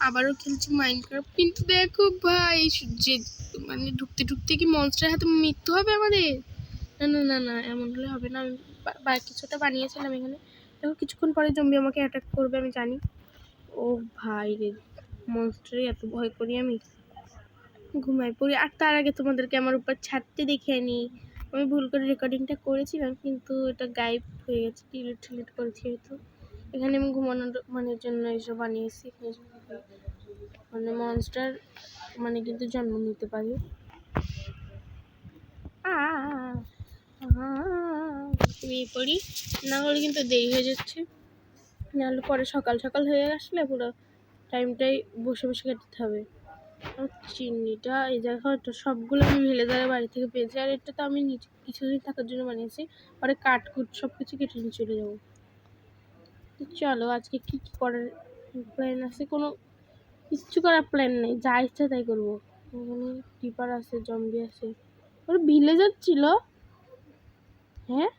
আবারও খেলছি মাইনক্রাফট। কিন্তু দেখো ভাই, যে মানে ঢুকতে ঢুকতে কি মনস্টারের হাতে মৃত্যু হবে আমাদের? না না না না, এমন হলে হবে না। আমি কিছুটা বানিয়েছিলাম এখানে। দেখো কিছুক্ষণ পরে জম্বি আমাকে অ্যাটাক করবে, আমি জানি। ও ভাই রে, মনস্টারে এত ভয় করি আমি। ঘুমাই পড়ি। আর তার আগে তোমাদেরকে আমার উপর ছাড়তে দেখে আনি। আমি ভুল করে রেকর্ডিংটা করেছিলাম, কিন্তু এটা গায়েব হয়ে গেছে, ডিলিট করেছি হয়তো। এখানে আমি ঘুমানোর মানে জন্য এসব বানিয়েছি। মানে মনস্টার মানে কিন্তু জন্ম নিতে পারে। ঘুমিয়ে পড়ি, না হলে কিন্তু দেরি হয়ে যাচ্ছে। নাহলে পরে সকাল সকাল হয়ে আসলে পুরো টাইমটাই বসে বসে কাটতে হবে। চিনিটা এই জায়গায় সবগুলো আমি ভেলেদারের বাড়ি থেকে পেয়েছি। আর এটা তো আমি কিছুদিন থাকার জন্য বানিয়েছি। পরে কাঠকুট সব কিছু কেটে নিয়ে চলে যাবো। চলো আজকে কি কি করার প্ল্যান আছে? কোনো কিচ্ছু করার প্ল্যান নেই, যা ইচ্ছা তাই করবো। এখানে টিপার আছে, জম্বি আছে। ওরা ভিলেজার ছিল। হ্যাঁ,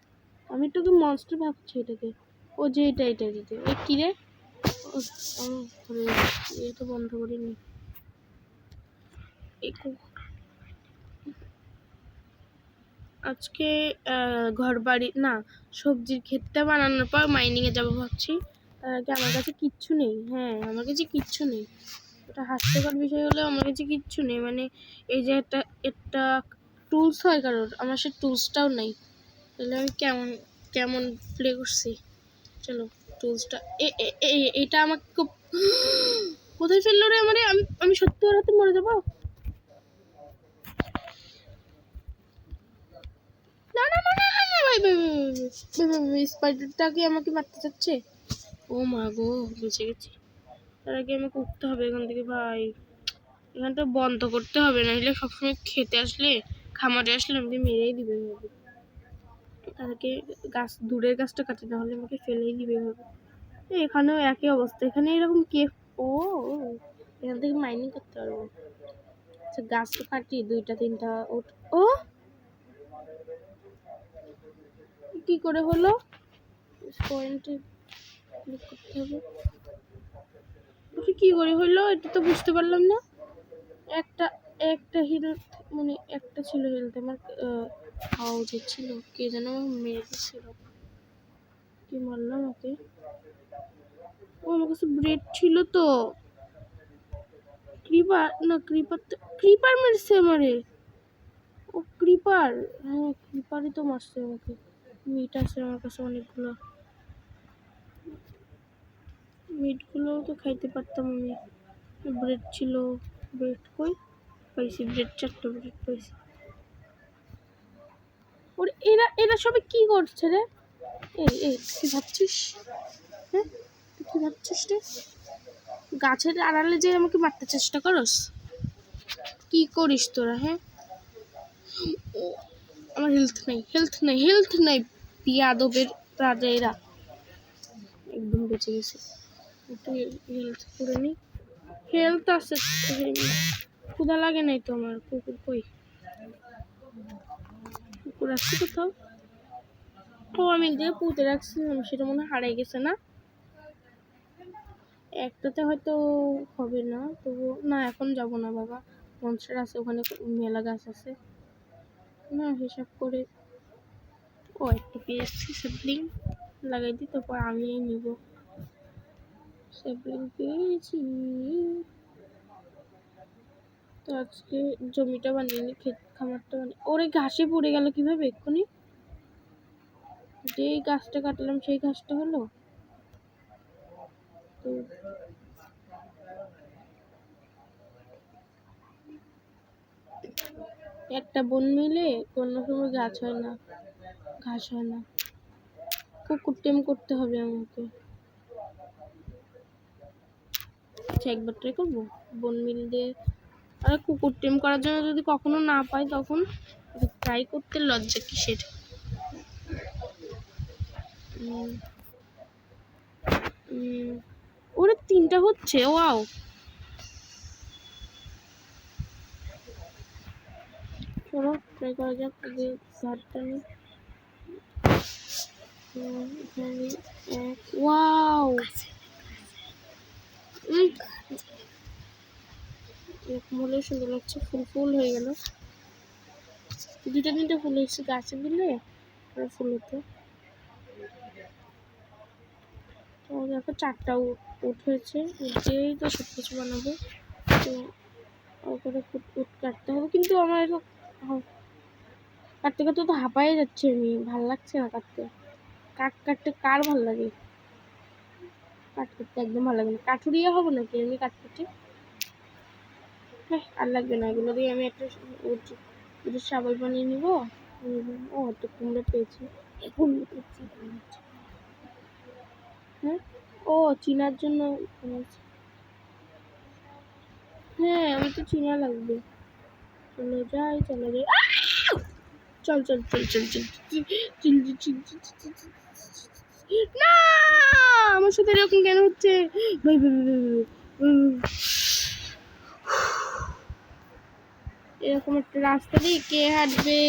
আমি তোকে মনস্টার ভাবছি এটাকে। ও যে এটা দিতে ওই কিরে, এটা বন্ধ করিনি। আজকে ঘর বাড়ি না, সবজির ক্ষেতটা বানানোর পর মাইনিংয়ে যাবো ভাবছি। তার আগে আমার কাছে কিচ্ছু নেই। হ্যাঁ, আমার কাছে কিচ্ছু নেই। এটা হাস্যকর বিষয় হলো আমার কাছে কিচ্ছু নেই। মানে এই যে একটা টুলস হয় কারোর, আমার সে টুলসটাও নেই। তাহলে আমি কেমন কেমন প্লে করছি। চলো টুলসটা, এটা আমাকে খুব কোথায় ফেললো রে আমারে? আমি সত্যি ওর হাতে মরে যাবো। না না না না না ভাই ভাই, স্পাইডারটাকে আমাকে মারতে চাচ্ছে। ও মা গো, বেঁচে গেছি। তার আগে আমাকে উঠতে হবে এখান থেকে ভাই। এখানটা বন্ধ করতে হবে, নাহলে সবসময় খেতে আসলে, খামারে আসলে আমাকে মেরেই দিবে ভাবে। তার আগে দূরের গাছটা কাটে, না হলে আমাকে ফেলেই দিবে ভাবে। এখানেও একই অবস্থা। এখানে এরকম ও এখান থেকে মাইনিং করতে পারবো। আচ্ছা গাছ তো কাটি, 2টা 3টা ও কি করে হলো? পয়েন্টে ক্লিক করতে হবে। কি করে হলো এটা তো বুঝতে পারলাম না। একটা হিরো মানে একটা ছিল হেলথ আমার, খাওয়া উচিত ছিল। কে যেন মেরে দিচ্ছিল, কে মারলাম ওকে। ও আমার কাছে ব্রেড ছিল তো। ক্রিপার মেরেছে আমারে। ও ক্রিপার, হ্যাঁ ক্রিপারই তো মারছে আমাকে। মিট আছে আমার কাছে অনেকগুলো। মিটগুলো তো খাইতে পারতাম আমি। ব্রেড ছিল, ব্রেড কই পাইছি? ব্রেড 4টা ব্রেড পাইছি। ওরে এরা সবে কি করছে রে? এই কি ভাবছিস? হ্যাঁ তুই কি ভাবছিস রে? গাছের আড়ালে যে আমাকে মারতে চেষ্টা করস? কি করিস তোরা? হ্যাঁ, আমার হেলথ নাই বিয়াদবের রাজাইরা। একদম বেঁচে গেছে। একটু হেলথ করে নি। হেলথ আছে, ক্ষুধা লাগে নাই তো আমার। কুকুর কই? কুকুর আসছে কোথাও? ও আমি একদিকে পুঁতে রাখছিলাম, সেটা মনে হয় হারাই গেছে না? একটাতে হয়তো হবে না, তবু না এখন যাব না বাবা। মনস্টার আছে ওখানে, মেলা গাছ আছে না, হিসাব করে। ও একটা পেয়েছি সেবলিং, লাগাই দিই, তারপর আমি নিব। সেবলিং পেয়েছি তো। আজকে জমিটা বানিয়ে নি, খামারটা বানিয়ে। ওরে ঘাসে পড়ে গেল কিভাবে এক্ষুনি? যেই গাছটা কাটলাম সেই ঘাসটা হলো তো। একটা বন মিলে কোনো সময় ঘাস হয় না। কুকুর টেম করতে হবে আমাকে। আচ্ছা একবার ট্রাই করবো বন মিল দিয়ে। আর কুকুর টেম করার জন্য যদি কখনো না পাই, তখন ট্রাই করতে লজ্জা কিসের? ওরে 3টা হচ্ছে, ওয়াও। চলো ট্রাই করা যাক। আগে ঝাড়টা নিই। ওয়াও, এরকম হলে সুন্দর লাগছে। ফুল ফুল হয়ে গেল, 2-3টে ফুল এসে গাছে দিলে ফুল হতো। তো দেখো 4টা উঠ হয়েছে, উঠেই তো সব কিছু বানাবো। তো ওপরে উঠ কাটতে হবে, কিন্তু আমার এটা কাটতে কাটতে তো হাঁপায়ে যাচ্ছে, আমি ভাল লাগছে না কাটতে। কাটতে কার ভাল লাগে? কাটতে একদম ভালো লাগে না। কাঠুরিয়া হবো নাকি আমি কাটতে? হ্যাঁ, আর লাগবে না, এগুলো দিয়ে আমি একটা সাবাই বানিয়ে নিব। ও তো কুমড়ো পেয়েছি, কুমড়ো পেয়েছি। হ্যাঁ, ও চিনার জন্য। হ্যাঁ, আমি তো চিনা লাগবে। চলে যাই। চল চল চল চল চল না, আমার সাথে এরকম কেন হচ্ছে? এরকম একটা রাস্তা দিয়ে কে হাঁটবে?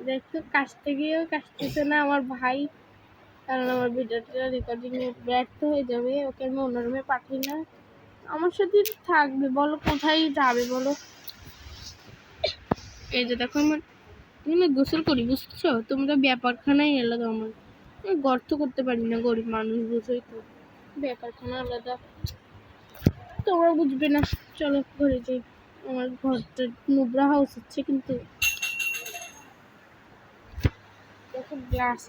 দেখো, কাছতে গিয়েও কাছতেছে না আমার ভাই, কারণ আমার ভিডিওটা রেকর্ডিং এ ব্যর্থ হয়ে যাবে। ওকে আমি অন্য রুমে পাঠাই না, আমার সাথে থাকবে। বলো কোথায় যাবে বলো? এই যে দেখো, আমার গোসল করি, বুঝছো? তোমরা ব্যাপারখানাই আলাদা, আমার গর্ত করতে পারি না, গরিব মানুষ, বুঝোই তো। ব্যাপারখানা আলাদা, তোমরা বুঝবে না। চলো ঘরে যাই, আমার ঘরটা নোংরা হাউস হচ্ছে। কিন্তু দেখো, গ্লাস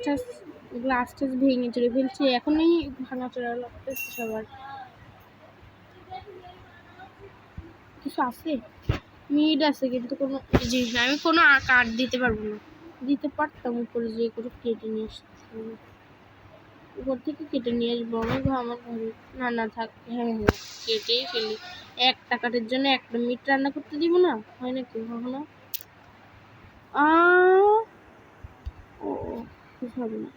টাস ভেঙে চলে ফেলছে, এখনই ভাঙা চড়া লাগতেছে সবার। কিছু আছে, মিড আছে, কিন্তু কোনো জিনিস না। আমি কোনো কাঠ দিতে পারবো না, দিতে পারতাম উপরে যে করে কেটে নিয়ে আসতে, উপর থেকে কেটে নিয়ে আসবো আমার ঘরে। না থাক, হ্যাঁ কেটেই ফেলি। 1 টাকার জন্য 1টা মিট রান্না করতে দিব না, হয় নাকি কখনো? ও কিছু হবে না,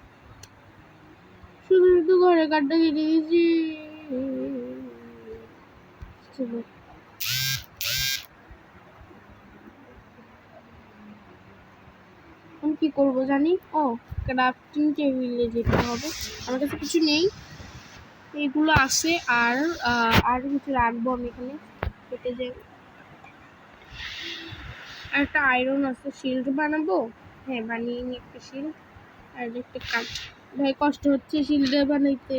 শুধু ঘরে কাঠটা কেটে দিয়েছি। আমি কি করবো জানি? ও, ক্রাফটিং টেবিলে যেতে হবে। আমার কাছে কিছু নেই, এইগুলো আছে। আর কিছু রাখবো আমি এখানে কেটে যে। আর একটা আয়রন আছে, শিল্ড বানাবো। হ্যাঁ, বানিয়ে নি একটা শিল্ড। আর একটা কাঠ, ভাই কষ্ট হচ্ছে শিল্ড বানাইতে।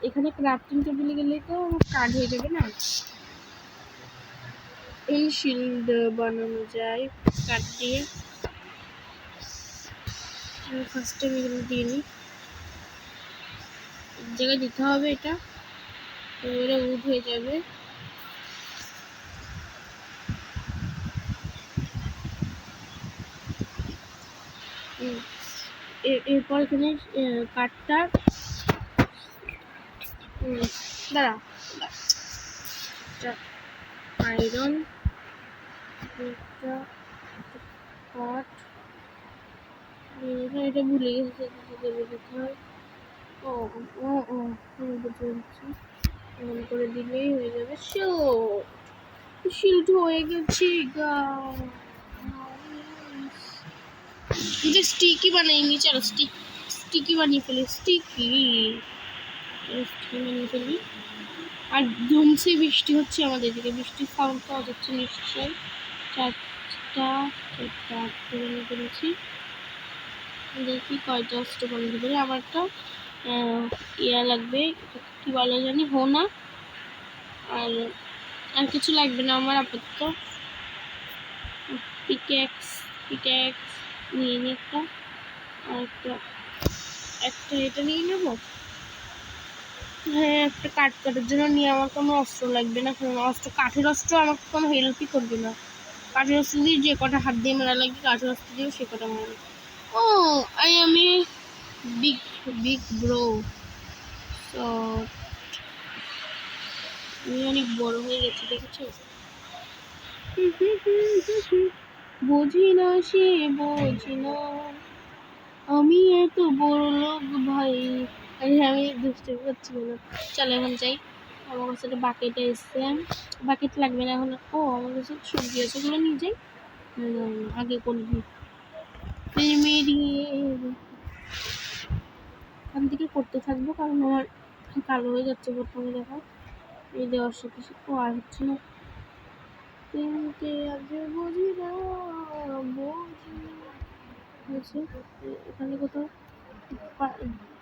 এখানে ক্রাফটিং টেবিলে গেলে তো কাঠ হয়ে যাবে না। এই শিল্ড বানানো যায় কাঠ দিয়ে। ফার্স্টে আমি এগুলো দিয়ে নিই, এক জায়গায় দিতে হবে এটা, এবারে উড হয়ে যাবে। এরপর এখানে কাঠটা দাঁড়া, আয়রন, কাঠ, এটা ভুলে গেছি দিতে হয়। ও ও ও বুঝতে পারছি, এমন করে দিলেই হয়ে যাবে। শিল্ড হয়ে গেছে গা। যে স্টিকি বানাইনি, চলো স্টিকি বানিয়ে ফেলি। স্টিকি বানিয়ে ফেলি। আর ধুমসে বৃষ্টি হচ্ছে আমাদের দিকে, বৃষ্টির সাউন্ড পাওয়া যাচ্ছে নিশ্চয়ই। 4টা বানিয়ে ফেলেছি। দেখি কয়টা অস্ত্র বানিয়ে ফেলি। আমার একটা ইয়া লাগবে, কি বলে জানি, হোনা। আর কিছু লাগবে না আমার আপাতত। পিক্যাক্স নিয়ে নিই একটা। আর একটা এটা নিয়ে নেবো। হ্যাঁ, একটা কাঠ কাটার জন্য নিয়ে আমার কোনো অস্ত্র লাগবে না, কারণ কাঠের অস্ত্র আমাকে কোনো হেল্পই করবে না। কাঠের অস্ত্র দিয়ে যে কটা হাত দিয়ে মারা লাগবে, কাঠের অস্ত্র দিয়েও সে কটা মারা লাগবে। ও, আমি বিগ ব্রো। তো আমি অনেক বড় হয়ে গেছি, দেখেছো? বুঝি না সে বুঝি না, আমি এত বড় লোক ভাই। আমি বুঝতে পারছি না। চলো এখন যাই, আমার কাছে একটা বাকেট এসছে। বাকেট লাগবে না এখন। ও, আমার কাছে সবজি আছে, ওগুলো নিয়ে যাই, আগে করবি। এখান থেকে করতে থাকবো, কারণ আমার কালো হয়ে যাচ্ছে প্রথমে। দেখো এই দেওয়ার সাথে সাথে আর হচ্ছে না। তিনটে আগে বুঝি না বুঝি এখানে কোথাও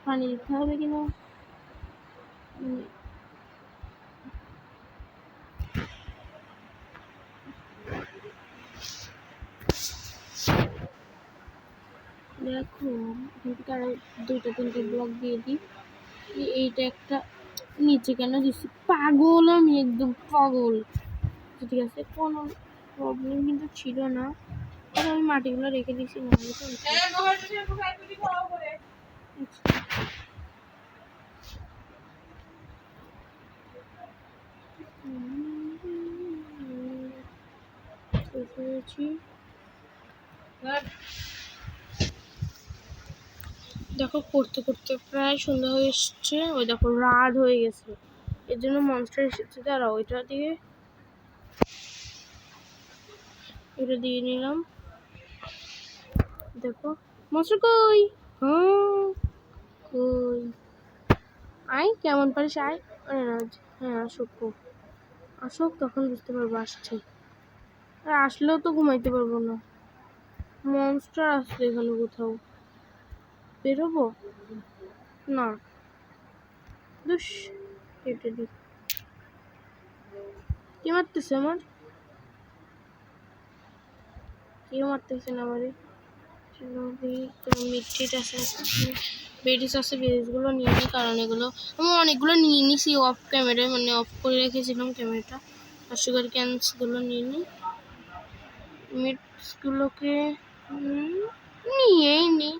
পানি দিতে হবে কিনা। দেখো এখান থেকে আরো 2-3টে ব্লক দিয়ে দিই। এইটা একটা নিচে কেন দিচ্ছি, পাগল আমি, একদম পাগল। ঠিক আছে, কোনো প্রবলেম কিন্তু ছিল না, আমি মাটিগুলো রেখে দিচ্ছি। না দেখো করতে করতে প্রায় সন্ধ্যা হয়ে এসছে। ওই দেখো রাত হয়ে গেছে, এর জন্য মনস্টার এসেছে। দাঁড়াও এটা দিয়ে নিলাম। দেখো মনস্টার কই, কই আয়, কেমন পারিস আয়। আরে না, হ্যাঁ আসুক তখন বুঝতে পারবো আসছে। আর আসলেও তো ঘুমাইতে পারবো না, মনস্টার আসছে এখানে কোথাও। বেরোবো না, দুস কেটে দি। কে মারতেছে আমার, কেউ মারতেছে না আমারে। মিট্রিট আছে, বেডিস আছে, বেডিসগুলো নিয়ে নিই, কারণ এগুলো আমি অনেকগুলো নিয়ে নিছি অফ ক্যামেরায়, মানে অফ করে রেখেছিলাম ক্যামেরাটা। আর সুগার ক্যানসগুলো নিয়ে নিই, মিটসগুলোকে নিয়েই নিই।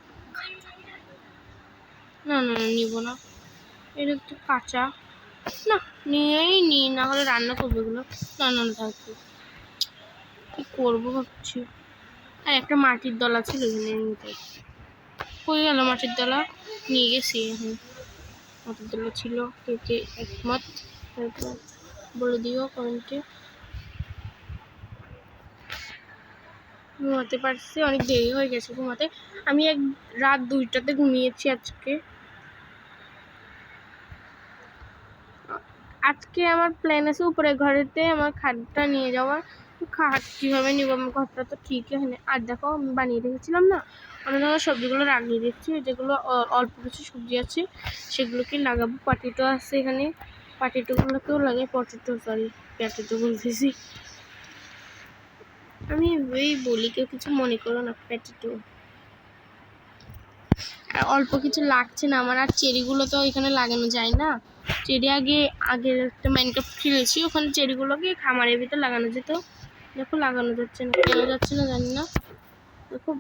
না না না নিব না, এটা একটু কাঁচা, না নিয়েই নিই, না হলে রান্না করবো এগুলো। না না থাকবে, কি করবো ভাবছি। আর একটা মাটির দলা ছিল এখানে, নিতে হয়ে গেল মাটির দলা, নিয়ে গেছি। এখন মাটির দলা ছিল, কে কে একমত বলে দিও কমেন্টে। ঘুমাতে পারছি, অনেক দেরি হয়ে গেছে ঘুমাতে। আমি রাত 2টাতে ঘুমিয়েছি আজকে আমার প্ল্যান আছে উপরের ঘরেতে আমার খাটটা নিয়ে যাওয়ার। খাট কীভাবে নিব, আমার ঘরটা তো ঠিকই হয় না। আর দেখো আমি বানিয়ে রেখেছিলাম না, অনেক ধরনের সবজিগুলো লাগিয়ে দিচ্ছি, যেগুলো অল্প কিছু সবজি আছে সেগুলোকে লাগাবো। পটেটো আছে এখানে, পটেটোগুলোকেও লাগাই, পটেটো বলতেছি আমি, ওই বলি, কেউ কিছু মনে করো না। পটেটো আর অল্প কিছু লাগছে না আমার। আর চেরিগুলো তো এখানে লাগানো যায় না, চেরি আগের একটা মাইনক্রাফট খেলেছি, ওখানে চেরিগুলোকে খামারের ভিতর লাগানো যেত। দেখো লাগানো যাচ্ছে না, কেন যাচ্ছে না জানি না। দেখো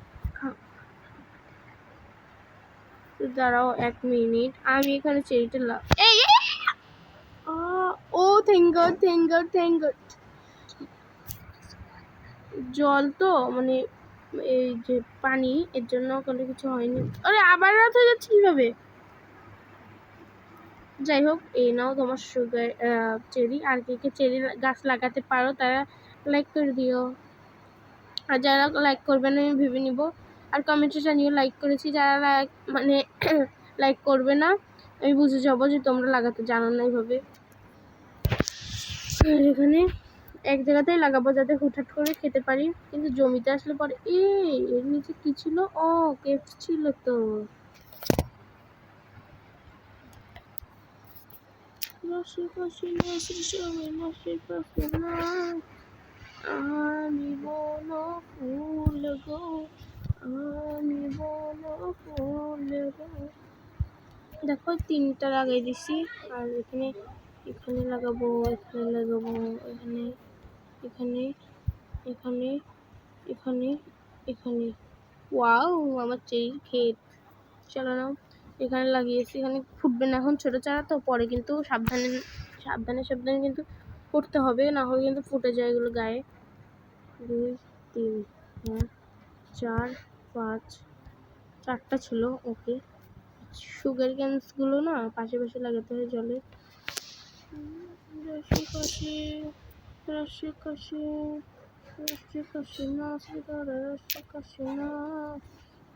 দাঁড়াও 1 মিনিট, আমি এখানে চেরিটা ও থ্যাংক গড। জল তো মানে এই যে পানি, এর জন্য কোনো কিছু হয়নি। আরে আবার রাত হয়ে যাচ্ছে কিভাবে। যাই হোক, এই নাও তোমার সুগার চেরি। আর কে চেরি গাছ লাগাতে পারো তারা লাইক করে দিও, আর যারা লাইক করবে না আমি ভেবে নিব। আর কমেন্টে জানিও লাইক করেছি, যারা মানে লাইক করবে না আমি বুঝে যাবো যে তোমরা লাগাতে জানো না এইভাবে। এখানে এক জায়গাতেই লাগাবো যাতে হুটহাট করে খেতে পারি, কিন্তু জমিতে আসলে পরে এর নিচে কি ছিল, ও কেফ ছিল তো। আমি বলো ফুল গো, আমি বলো ফুল গো। দেখো 3টা লাগাই দিছি, আর এখানে লাগাবো, এখানে ওয়াও আমার চেরির ক্ষেত। চলো না, এখানে লাগিয়েছি, এখানে ফুটবে না এখন, ছোটো চারা তো, পরে কিন্তু সাবধানে কিন্তু করতে হবে, না হলে কিন্তু ফুটে যায় এগুলো গায়ে। 2 3 4 5 4টা ছিল, ওকে। সুগার ক্যানসগুলো না পাশে লাগাতে হয় জলে।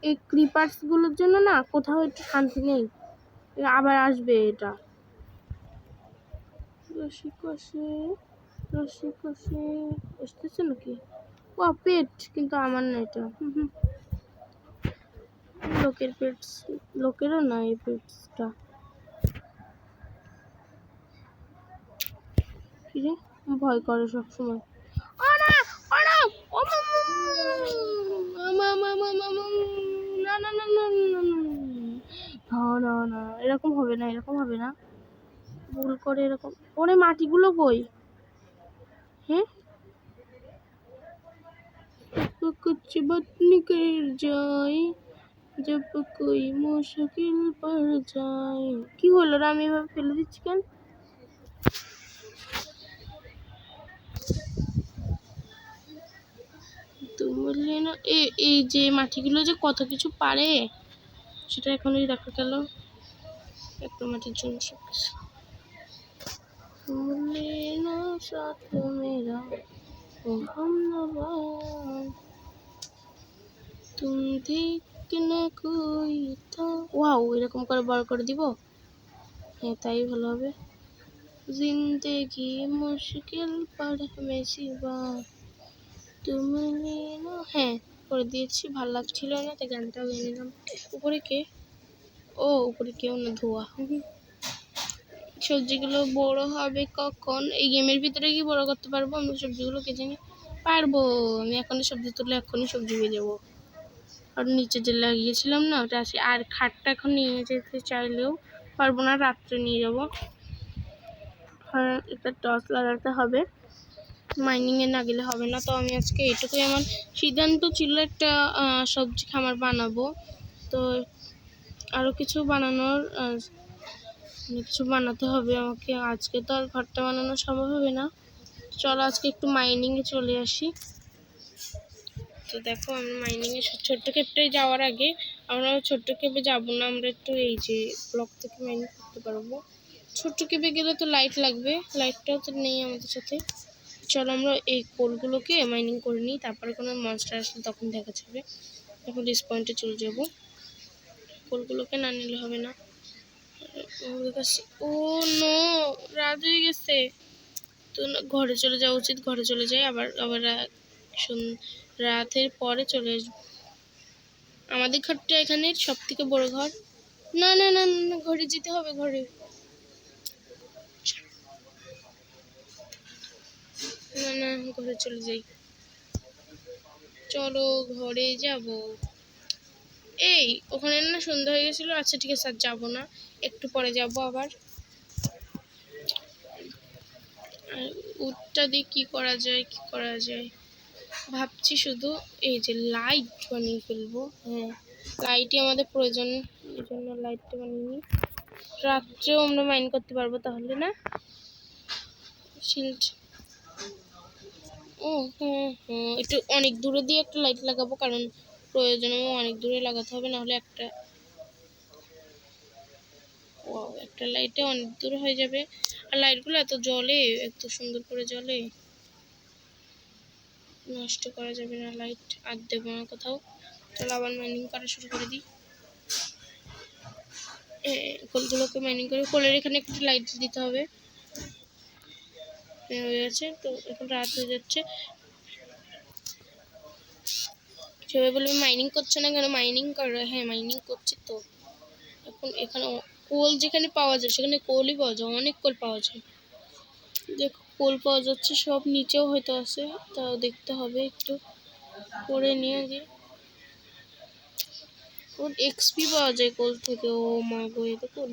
এই ক্রিপার্সগুলোর জন্য না কোথাও একটু শান্তি নেই। আবার আসবে এটা। রসিকসে রসিকসে আসতেছে নাকি? ও পেট, কিন্তু আমার না এটা। লোকের পেটস, লোকেরও না এই পেটসটা। কি রে, ভয় করে সবসময়। না না না না না না, এরকম হবে না, এরকম হবে না। ভুল করে এরকম। ওরে মাটিগুলো কই? হ্যাঁ, कुछ बात निकल जाए जब कोई मुश्किल पड़ जाए। কি হলো রে, আমি এভাবে ফেলে দিচ্ছি কেন? তুমি না এই যে মাটিগুলো যে কত কিছু পারে সেটা এখনই দেখা গেল। একটা মাটির জন্য সব কিছু। तुम लेना साथ मेरा ओ हमनवा तुम देखना कोई था। ওয়াও, এরকম করে বড় করে দিব। হ্যাঁ, তাই ভালো হবে। जिंदगी मुश्किल पर हमें सिवा तुम लेना। হ্যাঁ, করে দিয়েছি, ভালো লাগছিল না তাই গানটাও গেয়ে নিলাম। উপরে কে? ও, উপরে কেউ না, ধোয়া। সবজিগুলো বড় হবে কখন? এই গেমের ভিতরে কি বড় করতে পারবো আমি সবজিগুলো? কে জানি। পারবো, আমি এখনই সবজি তুললে এখনই সবজি হয়ে যাবো। আর নিচে যে লাগিয়েছিলাম না ওটা আছে। আর খাটটা এখন নিয়ে যেতে চাইলেও পারবো না, রাত্রে নিয়ে যাবো। আর একটা টর্চ লাগাতে হবে, মাইনিংয়ে না গেলে হবে না। তো আমি আজকে এইটুকুই, আমার সিদ্ধান্ত ছিল একটা সবজি খামার বানাবো। তো আরও কিছু বানানোর কিছু বানাতে হবে আমাকে। আজকে তো আর ঘরটা বানানো সম্ভব হবে না। চলো আজকে একটু মাইনিংয়ে চলে আসি। তো দেখো, আমি মাইনিংয়ে ছোট্ট কেপটাই যাওয়ার আগে, আমরা ছোট্ট কেপে যাবো না, আমরা একটু এই যে ব্লক থেকে মাইনিং করতে পারবো। ছোট্ট কেপে গেলে তো লাইট লাগবে, লাইটটাও তো নেই আমাদের সাথে। চলো আমরা এই কোলগুলোকে মাইনিং করে নিই, তারপরে কোনো মনস্টার আসলে তখন দেখা যাবে। এখন রিস পয়েন্টে চলে যাবো। কোলগুলোকে না নিলে হবে না। ও নো, রাত হয়ে গেছে। তো ঘরে চলে যাওয়া উচিত, ঘরে চলে যাই। আবার আবার রাতের পরে চলে আসবো। আমাদের ঘরটা এখানে সব থেকে বড় ঘর। না না না না, ঘরে যেতে হবে, ঘরে। না না, ঘরে চলে যাই। চলো ঘরে যাব। এই ওখানে না সন্ধ্যা হয়ে গেছিল। আচ্ছা ঠিক আছে, আর যাবো না, একটু পরে যাব আবার। উটটা দিয়ে কি করা যায়, কি করা যায় ভাবছি। শুধু এই যে লাইট বানিয়ে ফেলবো। হ্যাঁ, লাইটই আমাদের প্রয়োজন, এই জন্য লাইটটা বানিয়ে নিই। রাত্রেও আমরা মাইন করতে পারবো তাহলে, না? শিল্ড। ও হ্যাঁ হ্যাঁ, একটু অনেক দূরে দিয়ে একটা লাইট লাগাবো, কারণ প্রয়োজনে অনেক দূরে লাগাতে হবে, নাহলে একটা লাইটে অনেক দূরে হয়ে যাবে। আর লাইটগুলো এত জ্বলে, এত সুন্দর করে জ্বলে, নষ্ট করা যাবে না। লাইট আর দেবো না কোথাও। চলো আবার মাইনিং করা শুরু করে দিই। কোলগুলোকে মাইনিং করে, কোলের এখানে একটু লাইট দিতে হবে। হয়ে গেছে, তো এখন রাত হয়ে যাচ্ছে। সবাই বলবে মাইনিং করছে না কেন? মাইনিং করো। হ্যাঁ, মাইনিং করছি তো। এখন এখানে কোল যেখানে পাওয়া যায় সেখানে কোলই পাওয়া যায়, অনেক কোল পাওয়া যায়। দেখো, কোল পাওয়া যাচ্ছে, সব নিচেও হয়তো আছে, তাও দেখতে হবে একটু করে নিয়ে গিয়ে। ওর এক্সপি পাওয়া যায় কোল থেকে। ও মা গো, এ তো কোল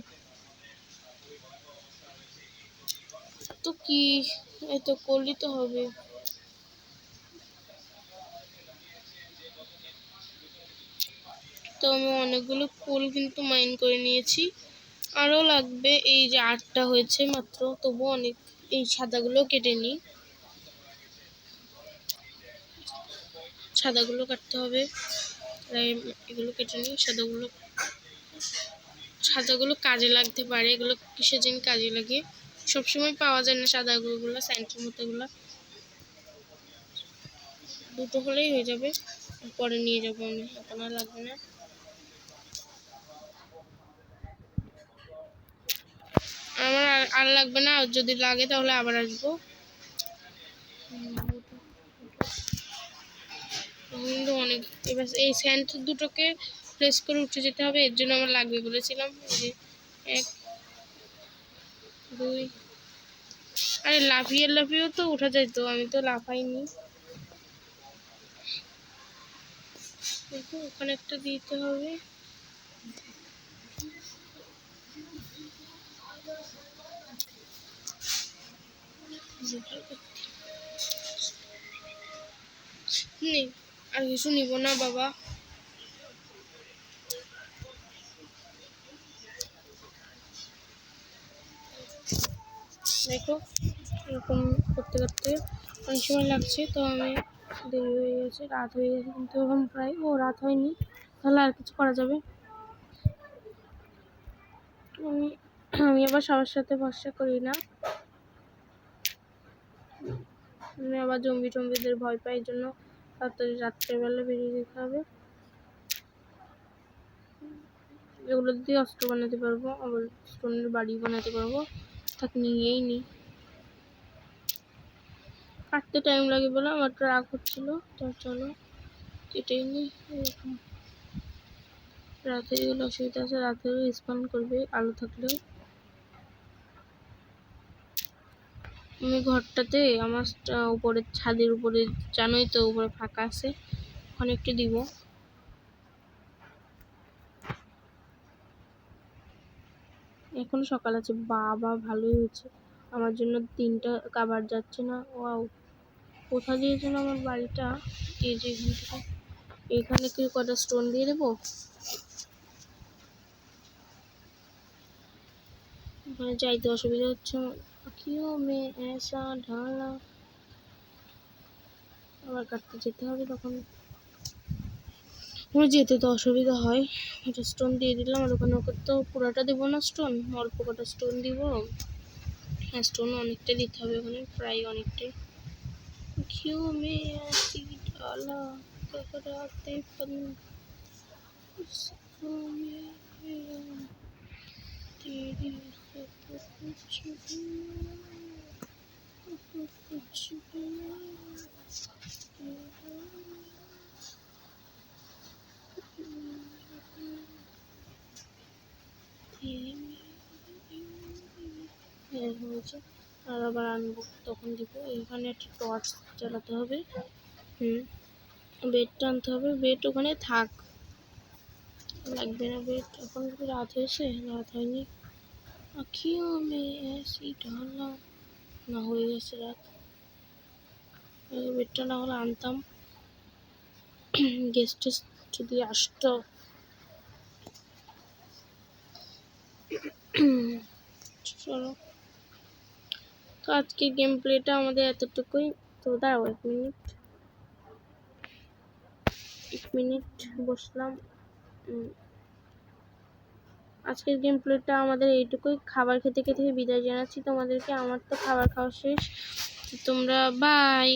তো কি, এত কোলই তো হবে। তো আমি অনেকগুলো কোল কিন্তু মাইন করে নিয়েছি, আরও লাগবে। এই যে 8টা হয়েছে মাত্র, তবু অনেক। এই সাদাগুলো কেটে নিই, সাদাগুলো কাটতে হবে। এগুলো কেটে নিই, সাদাগুলো কাজে লাগতে পারে। এগুলো কিসের জন্য কাজে লাগে, সবসময় পাওয়া যায় না সাদাগুলো, স্যান্টের মতোগুলো। দুটো হলেই হয়ে যাবে, পরে নিয়ে যাবো আমি, এখন আর লাগবে না। আমার আর লাগবে না, যদি লাগে তাহলে আবার আসবো। কিন্তু অনেক, এবার এই স্যান্ড দুটোকে প্রেস করে উঠে যেতে হবে, এর জন্য আমার লাগবে বলেছিলাম। এই যে 1 2, আরে লাফিয়েও তো উঠা যায়, তো আমি তো লাফাইনি। দেখো ওখানে একটা দিতে হবে। আর কিছু নিব না বাবা। দেখো এরকম করতে করতে অনেক সময় লাগছে, তো আমি দেরি হয়ে গেছে, রাত হয়ে গেছে, কিন্তু এখন প্রায় রাত হয়নি, তাহলে আর কিছু করা যাবে। আমি আবার সবার সাথে ভরসা করি না, আমি আবার জম্বিদের ভয় পাই, এই জন্য তাড়াতাড়ি রাত্রেবেলা বেরিয়ে যেতে হবে। এগুলো দিয়ে অস্ত্র বানাতে পারবো, আবার স্টোনের বাড়ি বানাতে পারবো, তাক নিয়েই নি। কাটতে টাইম লাগে বলে আমার তো রাগ হচ্ছিল, তো চলো কেটেই নি। রাতে এগুলো অসুবিধা আছে, রাতেও স্পন করবে আলো থাকলেও। আমি ঘরটাতে আমার উপরে ছাদের উপরে, জানোই তো উপরে ফাঁকা আছে, ওখানে একটু দিব। এখনো সকাল আছে, বাবা ভালোই হয়েছে, আমার জন্য 3টা কাবার যাচ্ছে না। ওয়াও, কোথা দিয়ে যেন আমার বাড়িটা, এই যে এখান থেকে, এখানে কি কটা স্টোন দিয়ে দেবো, ওখানে যাইতে অসুবিধা হচ্ছে। কিও মে এসা ঢালা, আবার কাটতে যেতে হবে, তখন আমার যেতে তো অসুবিধা হয়। এটা স্টোন দিয়ে দিলাম, আর ওখানে ওকে তো পুরোটা দেবো না স্টোন, অল্প কটা স্টোন দিব। হ্যাঁ, স্টোন অনেকটা দিতে হবে ওখানে, প্রায় অনেকটাই। क्यों मैं ऐसी ढाला घबराते पन उसको मेरा तेरी सब कुछ भी হয়েছে। আর আবার আনবো তখন দিব। এখানে একটা টর্চ জ্বালাতে হবে। বেডটা আনতে হবে, বেড ওখানে থাক, লাগবে না বেড। এখন কি রাত হয়েছে? রাত হয়নি। আখিও মে এসি ঢালা, না হয়ে গেছে রাত। বেডটা না হলে আনতাম, গেস্ট টেস্ট যদি আসতো। চলো, তো আজকের গেম প্লেটা আমাদের এতটুকুই। তো দাঁড়াও 1 মিনিট বসলাম। আজকের গেম প্লেটা আমাদের এইটুকুই। খাবার খেতে খেতে বিদায় জানাচ্ছি তোমাদেরকে। আমার তো খাবার খাওয়া শেষ, তোমরা বাই।